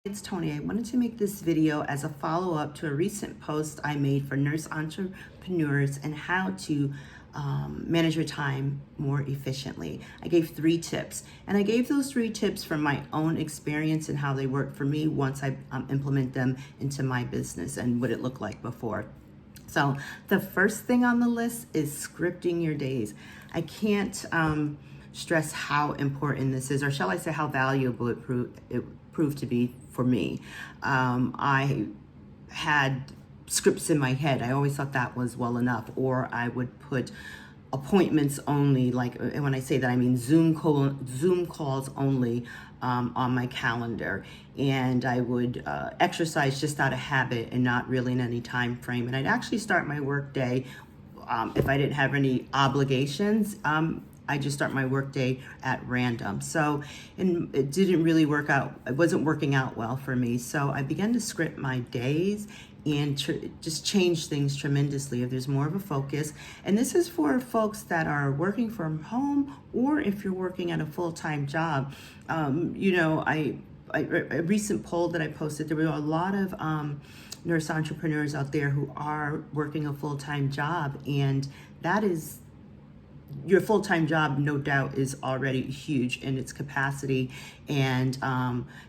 It's Toni. I wanted to make this video as a follow-up to a recent post I made for nurse entrepreneurs and how to manage your time more efficiently. I gave 3 tips, and I gave those 3 tips from my own experience and how they worked for me once I implement them into my business and what it looked like before. So the first thing on the list is scripting your days. I can't stress how important this is, or shall I say how valuable it proved to be for me. I had scripts in my head. I always thought that was well enough, or I would put appointments only, like, and when I say that I mean Zoom calls only on my calendar, and I would exercise just out of habit and not really in any time frame. And I'd actually start my work day if I didn't have any obligations. I just start my work day at random. So, and it didn't really work out. It wasn't working out well for me. So I began to script my days and just change things tremendously if there's more of a focus. And this is for folks that are working from home, or if you're working at a full-time job. A recent poll that I posted, there were a lot of nurse entrepreneurs out there who are working a full-time job, and that is, your full-time job, no doubt, is already huge in its capacity. And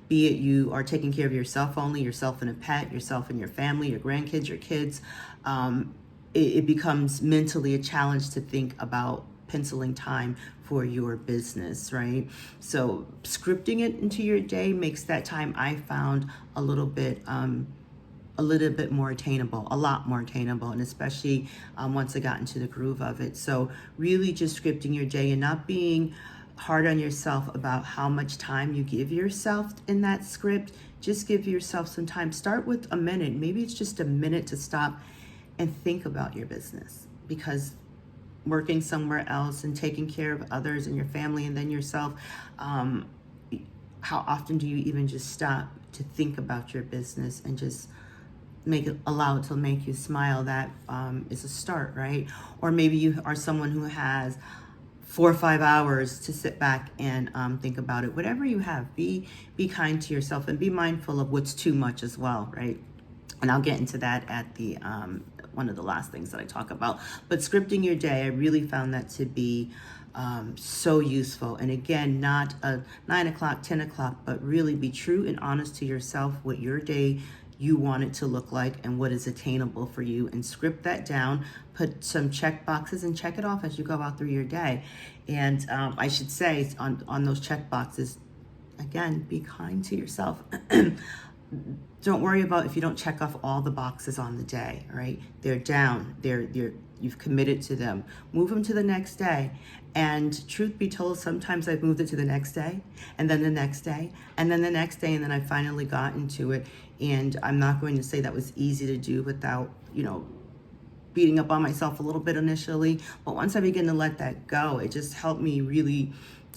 be it you are taking care of yourself only, yourself and a pet, yourself and your family, your grandkids, your kids, it becomes mentally a challenge to think about penciling time for your business, right? So scripting it into your day makes that time, I found, a little bit more attainable, a lot more attainable, and especially once I got into the groove of it. So really just scripting your day and not being hard on yourself about how much time you give yourself in that script. Just give yourself some time. Start with a minute. Maybe it's just a minute to stop and think about your business, because working somewhere else and taking care of others and your family and then yourself, how often do you even just stop to think about your business and just allow it to make you smile? That is a start, right? Or maybe you are someone who has 4 or 5 hours to sit back and think about it. Whatever you have, be kind to yourself and be mindful of what's too much as well, right? And I'll get into that at the one of the last things that I talk about. But scripting your day, I really found that to be so useful. And again, not a 9 o'clock, 10 o'clock, but really be true and honest to yourself what your day you want it to look like and what is attainable for you, and script that down, put some check boxes and check it off as you go out through your day. And I should say on those check boxes, again, be kind to yourself. Don't worry about if you don't check off all the boxes on the day, right? They're down, you've committed to them. Move them to the next day. And truth be told, sometimes I've moved it to the next day, and then the next day, and then the next day, and then I finally got into it. And I'm not going to say that was easy to do without, beating up on myself a little bit initially. But once I begin to let that go, it just helped me really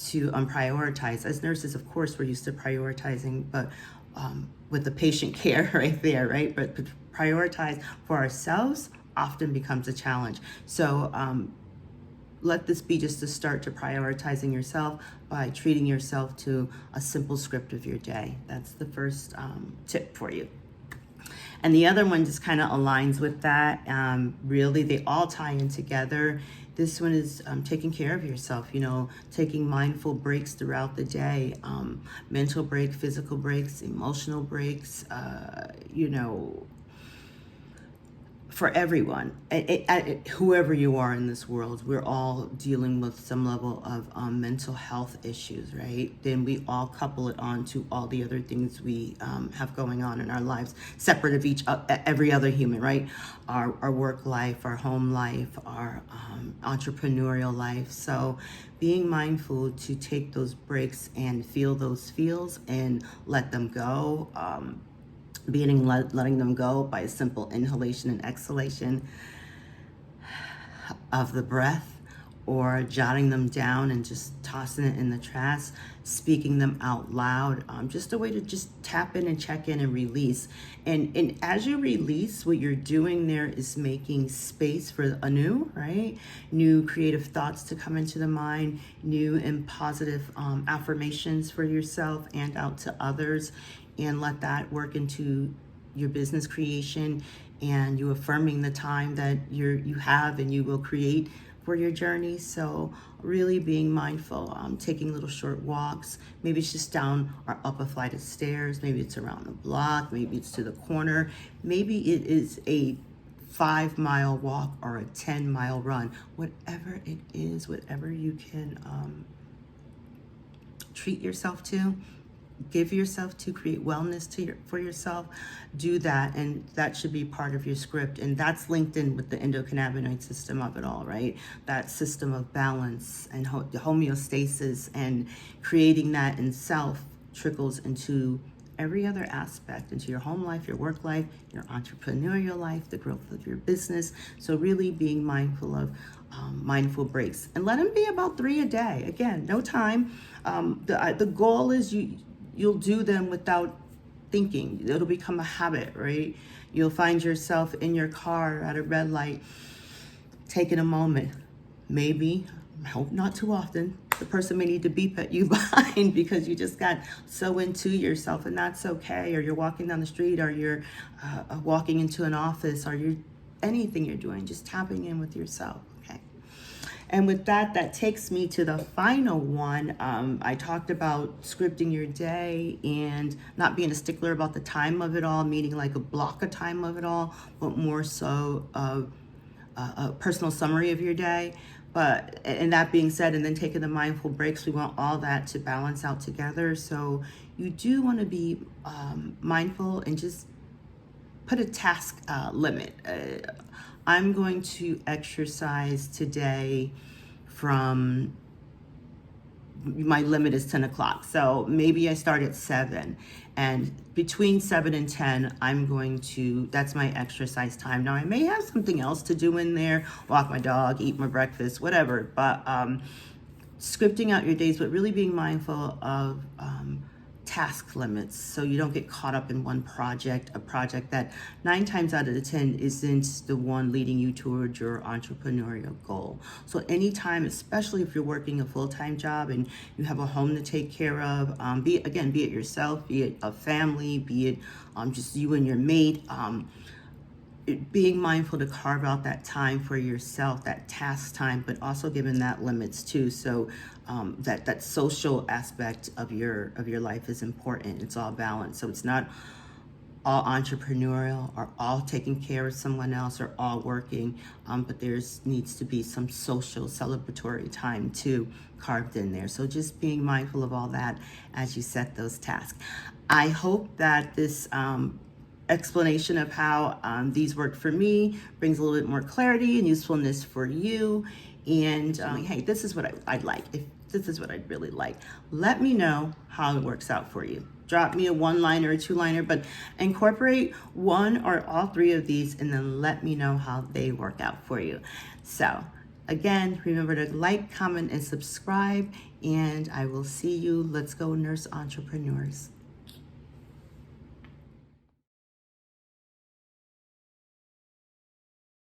to prioritize. As nurses, of course, we're used to prioritizing, but with the patient care right there, right? But to prioritize for ourselves often becomes a challenge. So let this be just a start to prioritizing yourself by treating yourself to a simple script of your day. That's the first tip for you. And the other one just kind of aligns with that. Really, they all tie in together. This one is taking care of yourself, taking mindful breaks throughout the day, mental break, physical breaks, emotional breaks, for everyone, whoever you are in this world, we're all dealing with some level of mental health issues, right? Then we all couple it on to all the other things we have going on in our lives, separate of every other human, right? Our work life, our home life, our entrepreneurial life. So being mindful to take those breaks and feel those feels and let them go. Letting them go by a simple inhalation and exhalation of the breath, or jotting them down and just tossing it in the trash, speaking them out loud, just a way to just tap in and check in and release. And as you release, what you're doing there is making space for a new, right? New creative thoughts to come into the mind, new and positive affirmations for yourself and out to others. and let that work into your business creation, and you affirming the time that you have and you will create for your journey. So really being mindful, taking little short walks. Maybe it's just down or up a flight of stairs. Maybe it's around the block. Maybe it's to the corner. Maybe it is a 5-mile walk or a 10-mile run. Whatever it is, whatever you can treat yourself to, give yourself to, create wellness for yourself, do that, and that should be part of your script. And that's linked in with the endocannabinoid system of it all, right? That system of balance and homeostasis, and creating that in self trickles into every other aspect, into your home life, your work life, your entrepreneurial life, the growth of your business. So really being mindful of mindful breaks, and let them be about 3 a day. Again, no time. The goal is you'll do them without thinking. It'll become a habit, right? You'll find yourself in your car at a red light, taking a moment. Maybe, I hope not too often, the person may need to beep at you behind because you just got so into yourself, and that's okay. Or you're walking down the street, or you're walking into an office, or anything you're doing, just tapping in with yourself. And with that, that takes me to the final one. I talked about scripting your day and not being a stickler about the time of it all, meaning like a block of time of it all, but more so a personal summary of your day. And that being said, and then taking the mindful breaks, we want all that to balance out together. So you do want to be mindful and just put a task limit. I'm going to exercise today from, my limit is 10 o'clock. So maybe I start at 7, and between 7 and 10, that's my exercise time. Now I may have something else to do in there, walk my dog, eat my breakfast, whatever, but scripting out your days, but really being mindful of task limits, so you don't get caught up in one project, a project that 9 times out of the 10 isn't the one leading you towards your entrepreneurial goal. So anytime, especially if you're working a full-time job and you have a home to take care of, be it yourself, be it a family, be it just you and your mate, being mindful to carve out that time for yourself, that task time, but also giving that limits too. So that social aspect of your life is important. It's all balanced. So it's not all entrepreneurial or all taking care of someone else or all working, but there's needs to be some social celebratory time too carved in there. So just being mindful of all that as you set those tasks. I hope that this explanation of how these work for me brings a little bit more clarity and usefulness for you. And hey, this is what I'd like. If this is what I'd really like, let me know how it works out for you. Drop me a 1-liner or 2-liner, but incorporate 1 or all 3 of these, and then let me know how they work out for you. So again, remember to like, comment, and subscribe, and I will see you. Let's go, nurse entrepreneurs.